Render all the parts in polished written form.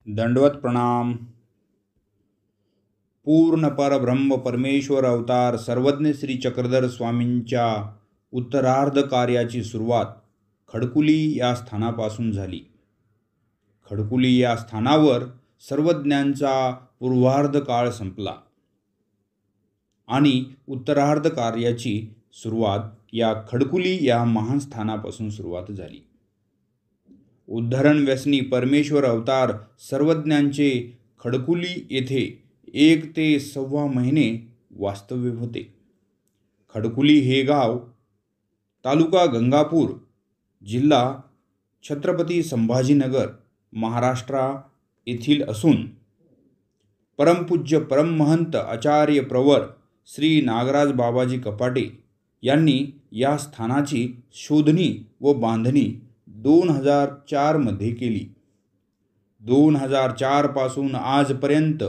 दंडवत प्रणाम। पूर्ण परब्रह्म परमेश्वर अवतार सर्वज्ञ श्री चक्रधर स्वामींच्या उत्तरार्ध कार्याची सुरुवात खडकुली या स्थानापासून झाली। खडकुली या स्थानावर सर्वज्ञांचा पूर्वार्ध काळ संपला आणि उत्तरार्ध कार्याची सुरुवात या खडकुली या महान स्थानापासून सुरुवात झाली। उद्धरण व्यसनी परमेश्वर अवतार सर्वज्ञांचे खडकुली येथे 1 ते 1.25 महिने वास्तव्य होते। खडकुली हे गाव तालुका गंगापूर, जिल्हा छत्रपती संभाजीनगर, महाराष्ट्र येथील असून परमपूज्य परममहंत आचार्य प्रवर श्री नागराज बाबाजी कपाटे यांनी या स्थानाची शोधणी व बांधणी 2004 मध्ये केली। 2004 पासून आजपर्यंत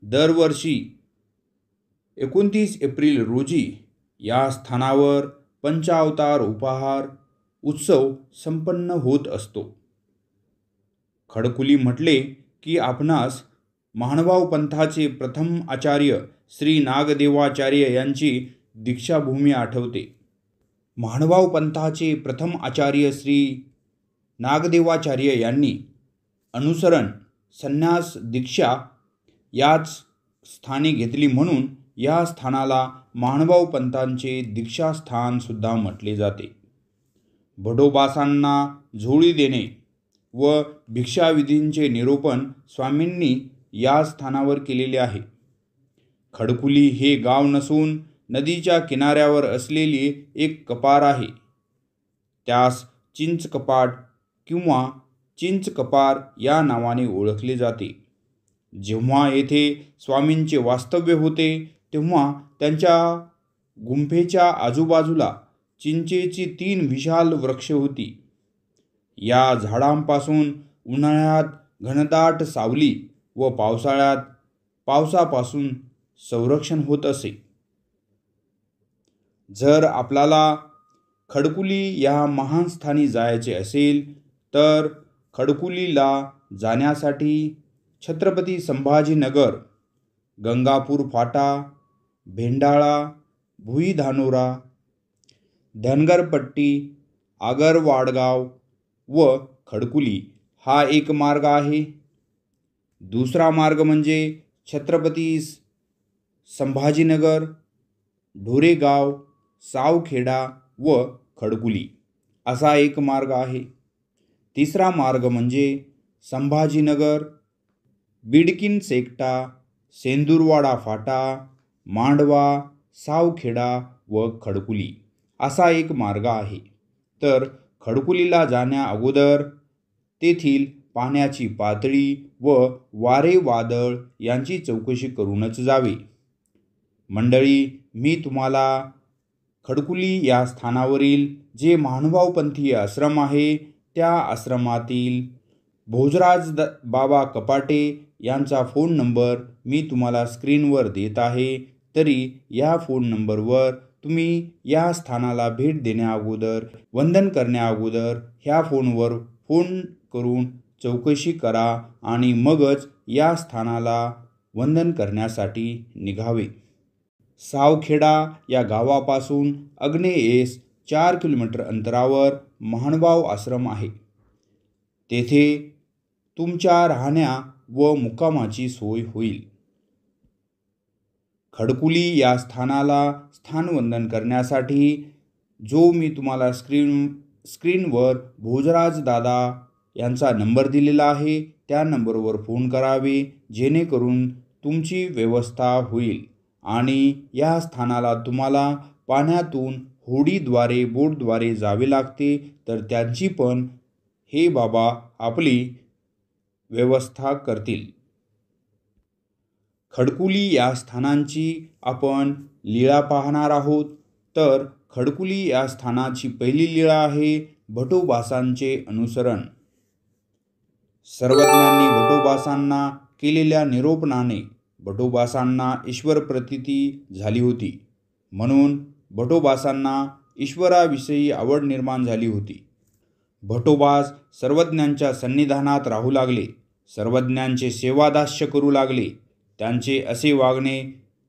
दरवर्षी 29 एप्रिल रोजी या स्थानावर पंचावतार उपहार उत्सव संपन्न होत असतो। खडकुली म्हटले की आपणास महानुभाव पंथाचे प्रथम आचार्य श्री नागदेवाचार्य यांची दीक्षाभूमी आठवते। महानुभाव पंथाचे प्रथम आचार्य श्री नागदेवाचार्य यांनी अनुसरण संन्यास दीक्षा याच स्थानी घेतली, म्हणून या स्थानाला महानुभाव पंथांचे दीक्षास्थान सुद्धा म्हटले जाते। भटोबासांना झोळी देणे व भिक्षाविधींचे निरूपण स्वामींनी या स्थानावर केलेले आहे। खडकुली हे गाव नसून नदीच्या किनाऱ्यावर असलेली एक कपार आहे। त्यास चिंच कपाट किंवा चिंच कपार या नावाने ओळखले जाते। जेव्हा येथे स्वामींचे वास्तव्य होते तेव्हा त्यांच्या गुंफेच्या आजूबाजूला चिंचेची 3 विशाल वृक्ष होती। या झाडांपासून उन्हाळ्यात घनदाट सावली व पावसाळ्यात पावसापासून संरक्षण होत असे। जर आपल्याला खडकुली या महान स्थानी जायचे असेल तर खडकुलीला जाण्यासाठी छत्रपती संभाजीनगर, गंगापूर फाटा, भेंडाळा, भुईधानोरा, धनगरपट्टी, आगरवाडगाव व खडकुली हा एक मार्ग आहे। दुसरा मार्ग म्हणजे छत्रपती संभाजीनगर, ढोरेगाव, सावखेडा व खडकुली असा एक मार्ग आहे। तिसरा मार्ग म्हणजे संभाजीनगर, बिडकीन सेकटा, सेंदूरवाडा फाटा, मांडवा, सावखेडा व खडकुली असा एक मार्ग आहे। तर खडकुलीला जाण्या अगोदर तेथील पाण्याची पातळी व वारे वादळ यांची चौकशी करूनच जावे। मंडळी, मी तुम्हाला खडकुली या स्थानावरील जे महानुभाव पंथीय आश्रम आहे त्या आश्रमातील भोजराज बाबा कपाटे यांचा फोन नंबर मी तुम्हाला स्क्रीनवर देत आहे। तरी या फोन नंबरवर तुम्ही या स्थानाला भेट देण्या अगोदर, वंदन करण्या अगोदर ह्या फोनवर फोन करून चौकशी करा आणि मगच या स्थानाला वंदन करण्यासाठी निघावे। सावखेडा या गावापासून आग्नेयेस 4 किलोमीटर अंतरावर महानुभाव आश्रम आहे। तेथे तुमच्या राहण्या व मुक्कामाची सोय होईल। खडकुली या स्थानाला स्थानवंदन करण्यासाठी जो मी तुम्हाला स्क्रीनवर भोजराज दादा यांचा नंबर दिलेला आहे त्या नंबरवर फोन करावे, जेणेकरून तुमची व्यवस्था होईल। आणि या स्थानाला तुम्हाला पाण्यातून होडीद्वारे, बोटद्वारे जावे लागते, तर त्यांची पण हे बाबा आपली व्यवस्था करतील। खडकुली या स्थानांची आपण लीळा पाहणार आहोत। तर खडकुली या स्थानाची पहिली लीळा आहे भटोबासांचे अनुसरण। सर्वज्ञांनी भटोबासांना केलेल्या निरोपणाने भटोबासांना ईश्वर प्रतीती झाली होती, म्हणून भटोबासांना ईश्वराविषयी आवड निर्माण झाली होती। भटोबास सर्वज्ञांच्या सन्निधानात राहू लागले। सर्वज्ञांचे सेवादास्य करू लागले. त्यांचे असे वागणे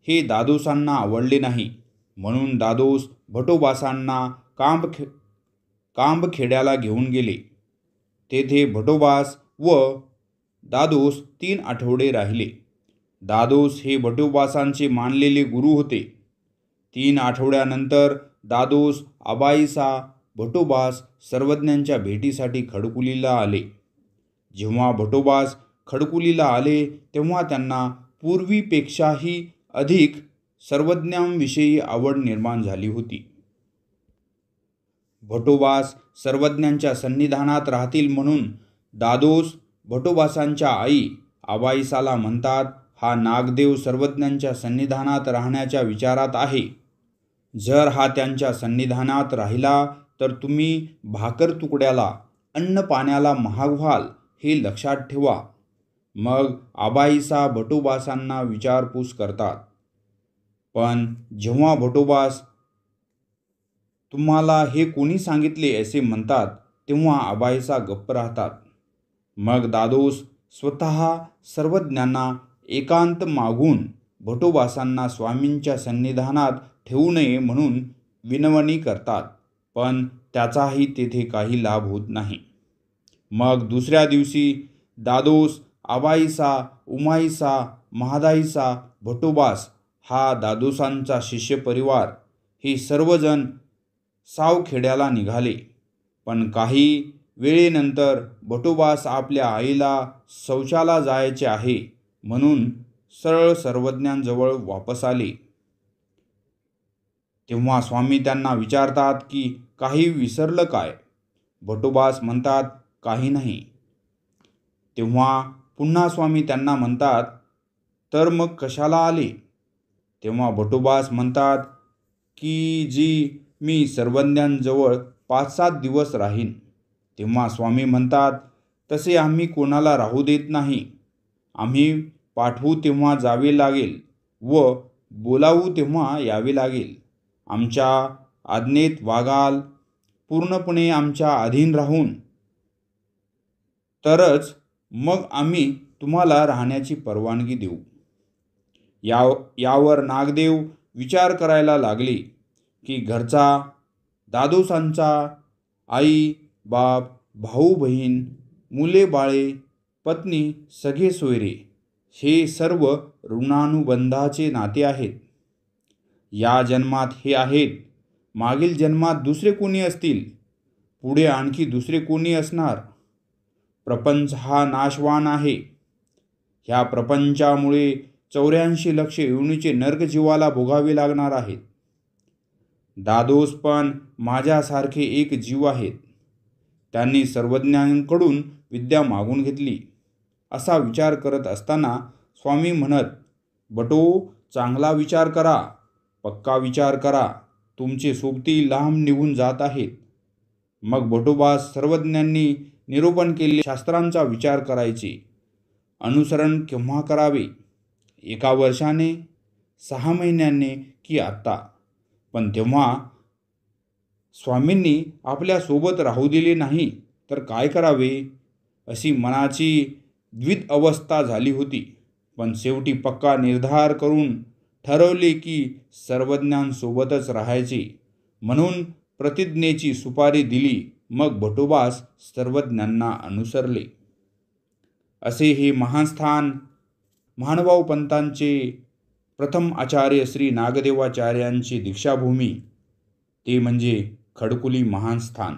हे दादोसांना आवडले नाही. म्हणून दादोस भटोबासांना कांबखेड्याला घेऊन गेले. तेथे भटोबास व दादोस 3 आठवडे राहिले. दादोस हे भटोबासांचे मानलेले गुरु होते. 3 आठवड्यानंतर दादोस, आबाईसा, भटोबास सर्वज्ञांच्या भेटीसाठी खडकुलीला आले. जेव्हा भटोबास खडकुलीला आले तेव्हा त्यांना पूर्वीपेक्षाही अधिक सर्वज्ञांविषयी आवड निर्माण झाली होती. भटोबास सर्वज्ञांच्या सन्निधानात राहतील म्हणून दादोस भटोबासांच्या आई आबाईसाला म्हणतात, हा नागदेव सर्वज्ञांच्या सन्निधानात राहण्याच्या विचारात आहे. जर हा त्यांच्या सन्निधानात राहिला तर तुम्ही भाकर तुकड्याला, अन्न पाण्याला महाग व्हाल, हे लक्षात ठेवा. मग आबाईसा भटोबासांना विचारपूस करतात. पण जेव्हा भटोबास तुम्हाला हे कोणी सांगितले असे म्हणतात तेव्हा आबाईसा गप्प राहतात. मग दादोस स्वतः सर्वज्ञांना एकांत मागून भटोबासांना स्वामींच्या सन्निधानात ठेवू नये म्हणून विनवणी करतात. पण त्याचाही तेथे काही लाभ होत नाही. मग दुसऱ्या दिवशी दादोस, आबाईसा, उमाईसा, महादाईसा, भटोबास हा दादोसांचा शिष्य परिवार हे सर्वजण सावखेड्याला निघाले. पण काही वेळेनंतर भटोबास आपल्या आईला शौचाला जायचे आहे म्हणून सरळ सर्वज्ञांजवळ वापस आले. तेव्हा स्वामी त्यांना विचारतात की काही विसरलं काय? भटोबास म्हणतात, काही नाही. तेव्हा पुन्हा स्वामी त्यांना म्हणतात, तर मग कशाला आले? तेव्हा भटोबास म्हणतात की मी सर्वज्ञांजवळ 5-7 दिवस राहीन. तेव्हा स्वामी म्हणतात, तसे आम्ही कोणाला राहू देत नाही. आम्ही पाठवू तेव्हा जावे लागेल व बोलावू तेव्हा यावे लागेल. आमच्या आज्ञेत वागाल, पूर्णपणे आमच्या अधीन राहून, तरच मग आम्ही तुम्हाला राहण्याची परवानगी देऊ. यावर नागदेव विचार करायला लागले की घरचा, दादोसांचा, आई, बाप, भाऊ बहीण, मुले बाळे, पत्नी, सगळे सोयरे हे सर्व ऋणानुबंधाचे नाते आहेत. या जन्मात हे आहेत, मागील जन्मात दुसरे कोणी असतील, पुढे आणखी दुसरे कोणी असणार. प्रपंच हा नाशवान आहे. ह्या प्रपंचामुळे 84 लक्ष योनीचे नरक जीवाला भोगावे लागणार आहेत. दादोस पण माझ्यासारखे एक जीव आहेत. त्यांनी सर्वज्ञांकडून विद्या मागून घेतली. असा विचार करत असताना स्वामी म्हणत, बटो, चांगला विचार करा, पक्का विचार करा, तुमचे सोबती लांब निघून जात आहेत. मग भटोबास सर्वज्ञांनी निरूपण केलेल्या शास्त्रांचा विचार करायचे. अनुसरण केव्हा करावे? 1 वर्षाने, 6 महिन्याने की आत्ता? पण तेव्हा स्वामींनी आपल्या सोबत राहू दिले नाही तर काय करावे अशी मनाची द्विध अवस्था झाली होती. पण शेवटी पक्का निर्धार करून ठरवले की सर्वज्ञांसोबतच राहायचे म्हणून प्रतिज्ञेची सुपारी दिली. मग भटोबास सर्वज्ञांना अनुसरले. असे हे महास्थान महानुभाव पंथांचे प्रथम आचार्य श्री नागदेवाचार्यांची दीक्षाभूमी, ते म्हणजे खडकुली महास्थान.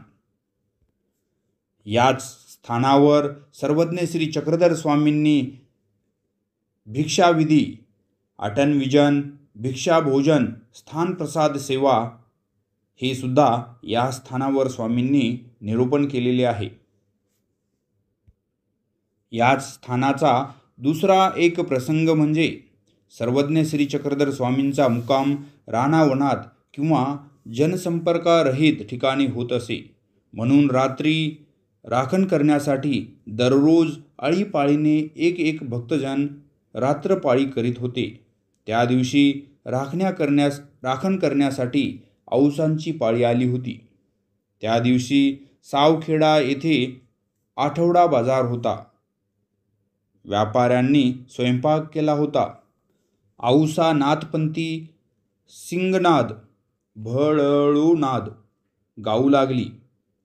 याच स्थानावर सर्वज्ञ श्री चक्रधर स्वामींनी भिक्षाविधी, आटनविजन, भिक्षाभोजन, स्थानप्रसाद सेवा हे सुद्धा या स्थानावर स्वामींनी निरूपण केलेले आहे. याच स्थानाचा दुसरा एक प्रसंग म्हणजे सर्वज्ञ श्री चक्रधर स्वामींचा मुक्काम रानावनात किंवा जनसंपर्करहित ठिकाणी होत असे. म्हणून रात्री राखण करण्यासाठी दररोज आळीपाळीने एक भक्तजन रात्रपाळी करीत होते. त्या दिवशी राखण करण्यासाठी औसांची पाळी आली होती. त्या दिवशी सावखेडा येथे आठवडा बाजार होता. व्यापाऱ्यांनी स्वयंपाक केला होता. औसा नाथपंथी सिंगनाद भळळूनाद गाऊ लागली.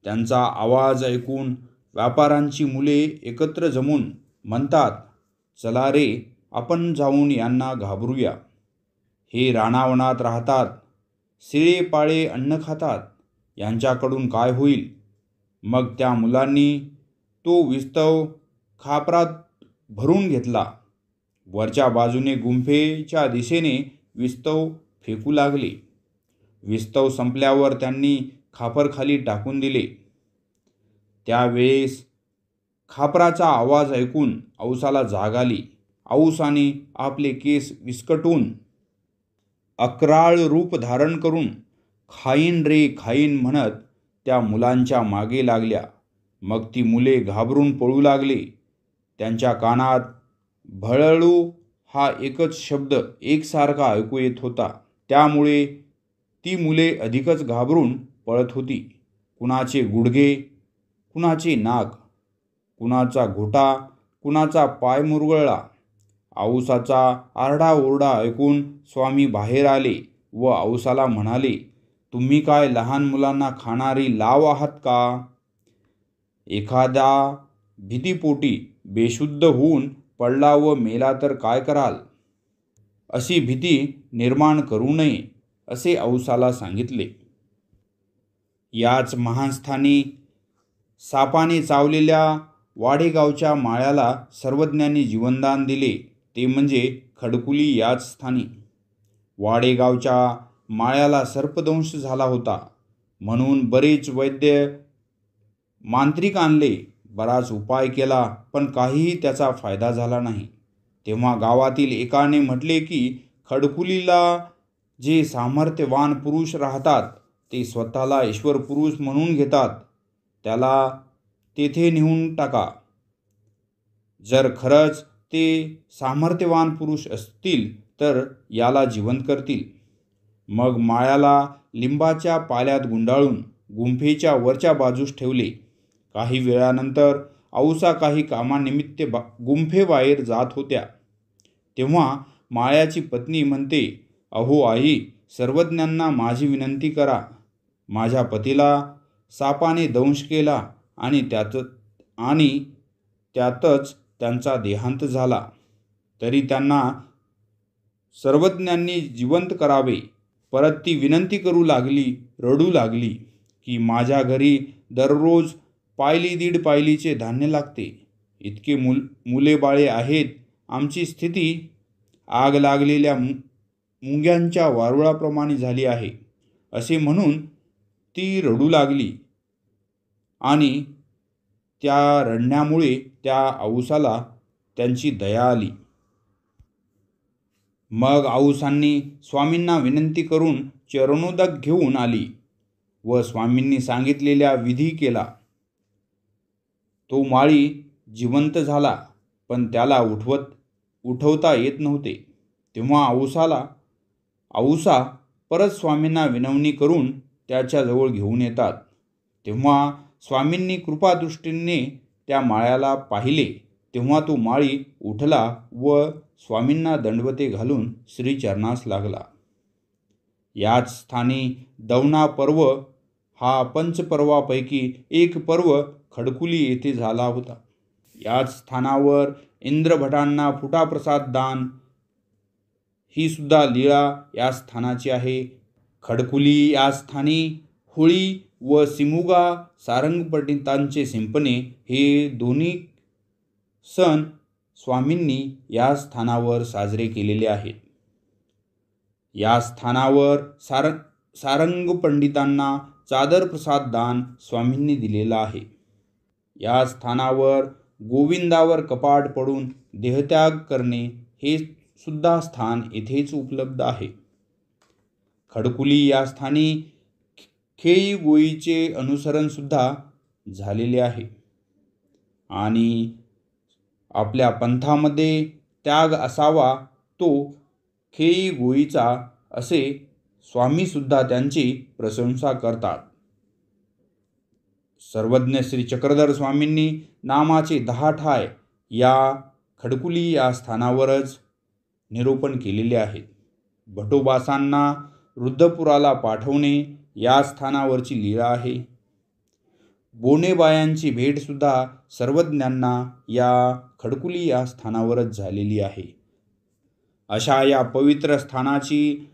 त्यांचा आवाज ऐकून व्यापाऱ्यांची मुले एकत्र जमून म्हणतात, चला रे, आपण जाऊन यांना घाबरूया. हे रानावनात राहतात, शिळे पाळे अन्न खातात, यांच्याकडून काय होईल. मग त्या मुलांनी तो विस्तव खापरात भरून घेतला. वरच्या बाजूने गुंफेच्या दिशेने विस्तव फेकू लागले. विस्तव संपल्यावर त्यांनी खापर खाली टाकून दिले. त्यावेळेस खापराचा आवाज ऐकून औसाला जाग आली. औसाने आपले केस विस्कटून अक्राळ रूप धारण करून खाईन रे खाईन म्हणत त्या मुलांच्या मागे लागल्या. मग ती मुले घाबरून पळू लागले. त्यांच्या कानात भळळू हा एकच शब्द एकसारखा ऐकू येत होता. त्यामुळे ती मुले अधिकच घाबरून पळत होती. कुणाचे गुडघे, कुणाचे नाक, कुणाचा घोटा, कुणाचा पाय मुरगळला. औसाचा आरडाओरडा ऐकून स्वामी बाहेर आले व औसाला म्हणाले, तुम्ही काय लहान मुलांना खाणारी लाव आहात का? एखादा भीतीपोटी बेशुद्ध होऊन पडला व मेला तर काय कराल? अशी भीती निर्माण करू नये असे औसाला सांगितले. याच महास्थानी सापाने चावलेल्या वाडेगावच्या माळ्याला सर्वज्ञांनी जीवनदान दिले, ते म्हणजे खडकुली याच स्थानी. वाडेगावच्या माळ्याला सर्पदंश झाला होता, म्हणून बरेच वैद्य मांत्रिक आणले, बराच उपाय केला, पण काहीही त्याचा फायदा झाला नाही. तेव्हा गावातील एकाने म्हटले की खडकुलीला जे सामर्थ्यवान पुरुष राहतात ते स्वतःला ईश्वर पुरुष म्हणून घेतात, त्याला तेथे नेऊन टाका. जर खरंच ते सामर्थ्यवान पुरुष असतील तर याला जिवंत करतील. मग माळ्याला लिंबाच्या पाल्यात गुंडाळून गुंफेच्या वरच्या बाजूस ठेवले. काही वेळानंतर औसा काही कामानिमित्त गुंफेबाहेर जात होत्या. तेव्हा माळ्याची पत्नी म्हणते, अहो आई, सर्वज्ञांना माझी विनंती करा. माझ्या पतीला सापाने दंश केला आणि त्यातच त्यांचा देहांत झाला. तरी त्यांना सर्वज्ञांनी जिवंत करावे. परत ती विनंती करू लागली, रडू लागली की माझ्या घरी दररोज पायली दीड पायलीचे धान्य लागते. इतके मुले बाळे आहेत. आमची स्थिती आग लागलेल्या मुंग्यांच्या वारुळाप्रमाणे झाली आहे. असे म्हणून ती रडू लागली आणि त्या रडण्यामुळे त्या औसाला त्यांची दया आली. मग औसांनी स्वामींना विनंती करून चरणोदक घेऊन आली व स्वामींनी सांगितलेल्या विधी केला. तो माळी जिवंत झाला, पण त्याला उठवता येत नव्हते. तेव्हा औसा परत स्वामींना विनवणी करून त्याच्याजवळ घेऊन येतात. तेव्हा स्वामींनी कृपादृष्टीने त्या माळ्याला पाहिले. तेव्हा तो माळी उठला व स्वामींना दंडवते घालून श्रीचरणास लागला. याच स्थानी दवना पर्व हा पंचपर्वापैकी एक पर्व खडकुली येथे झाला होता. याच स्थानावर इंद्रभटांना फुटाप्रसाद दान ही सुद्धा लीळा या स्थानाची आहे. खडकुली या स्थानी होळी व सिमुगा सारंग पंडितांचे शिंपणे हे दोन्ही सण स्वामींनी या स्थानावर साजरे केलेले आहेत. या स्थानावर सारंग पंडितांना चादर प्रसाद दान स्वामींनी दिलेला आहे. या स्थानावर गोविंदावर कपाट पडून देहत्याग करणे हे सुद्धा स्थान येथेच उपलब्ध आहे. खडकुली या स्थानी खेई गोईचे अनुसरण सुद्धा झालेले आहे आणि आपल्या पंथामध्ये त्याग असावा तो खेई गोईचा असे स्वामी सुद्धा त्यांची प्रशंसा करतात. सर्वज्ञ श्री चक्रधर स्वामींनी नामाचे 10 ठाय या खडकुली या स्थानावरच निरूपण केलेले आहेत. भटोबासांना रुद्रपुराला पाठवणे या स्थानावरची लीला आहे. बोनेबायांची भेटसुद्धा सर्वज्ञांना या खडकुली या स्थानावरच झालेली आहे. अशा या पवित्र स्थानाची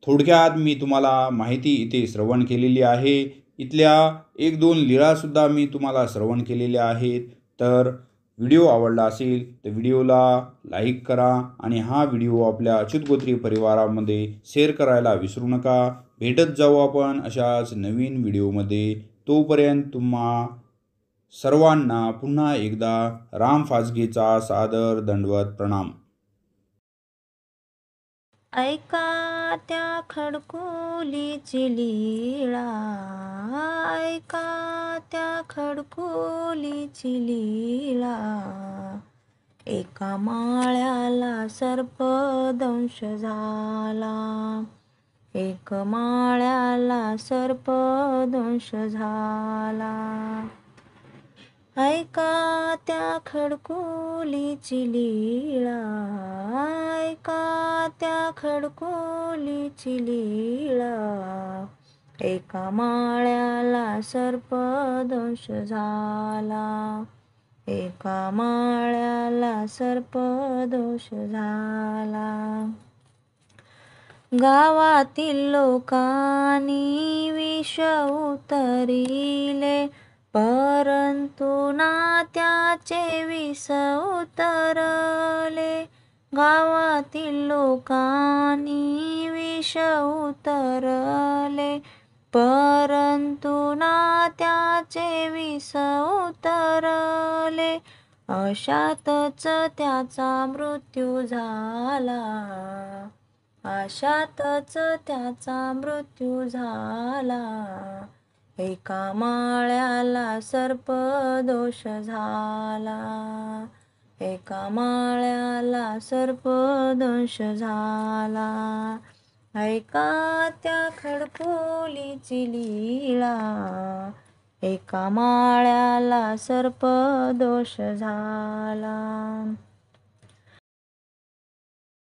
थोडक्यात मी तुम्हाला माहिती इथे श्रवण केलेली आहे. इथल्या 1-2 लीळासुद्धा मी तुम्हाला श्रवण केलेल्या आहेत. तर व्हिडिओ आवडला असेल तर व्हिडिओला लाईक करा आणि हा व्हिडिओ आपल्या अच्युतगोत्री परिवारामध्ये शेअर करायला विसरू नका. भेटत जाऊ आपण अशाच नवीन व्हिडिओमध्ये. तोपर्यंत तुम्हा सर्वांना पुन्हा एकदा राम फासगेचा सादर दंडवत प्रणाम. ऐका त्या खडकुलीची लीळा, ऐका त्या खडकुलीची लीळा. एका माळ्याला सर्पदंश झाला, एक माळ्याला सर्पदंश झाला. ऐका त्या खडकुलीची लीळा, ऐका त्या खडकुलीची लीळा. एका माळ्याला सर्पदंश झाला, एका माळ्याला सर्पदंश झाला. गावातील लोकांनी विष उतरिले, परंतु ना त्याचे विष उतरले. गावातील लोकांनी विष उतरले, परंतु ना त्याचे विष उतरले. अशातच त्याचा मृत्यू झाला, अशातच त्याचा मृत्यू झाला. एका माळ्याला सर्पदोष झाला, एका माळ्याला सर्पदंश झाला. ऐका त्या खडकुलीची लीळा, एका माळ्याला सर्पदोष झाला.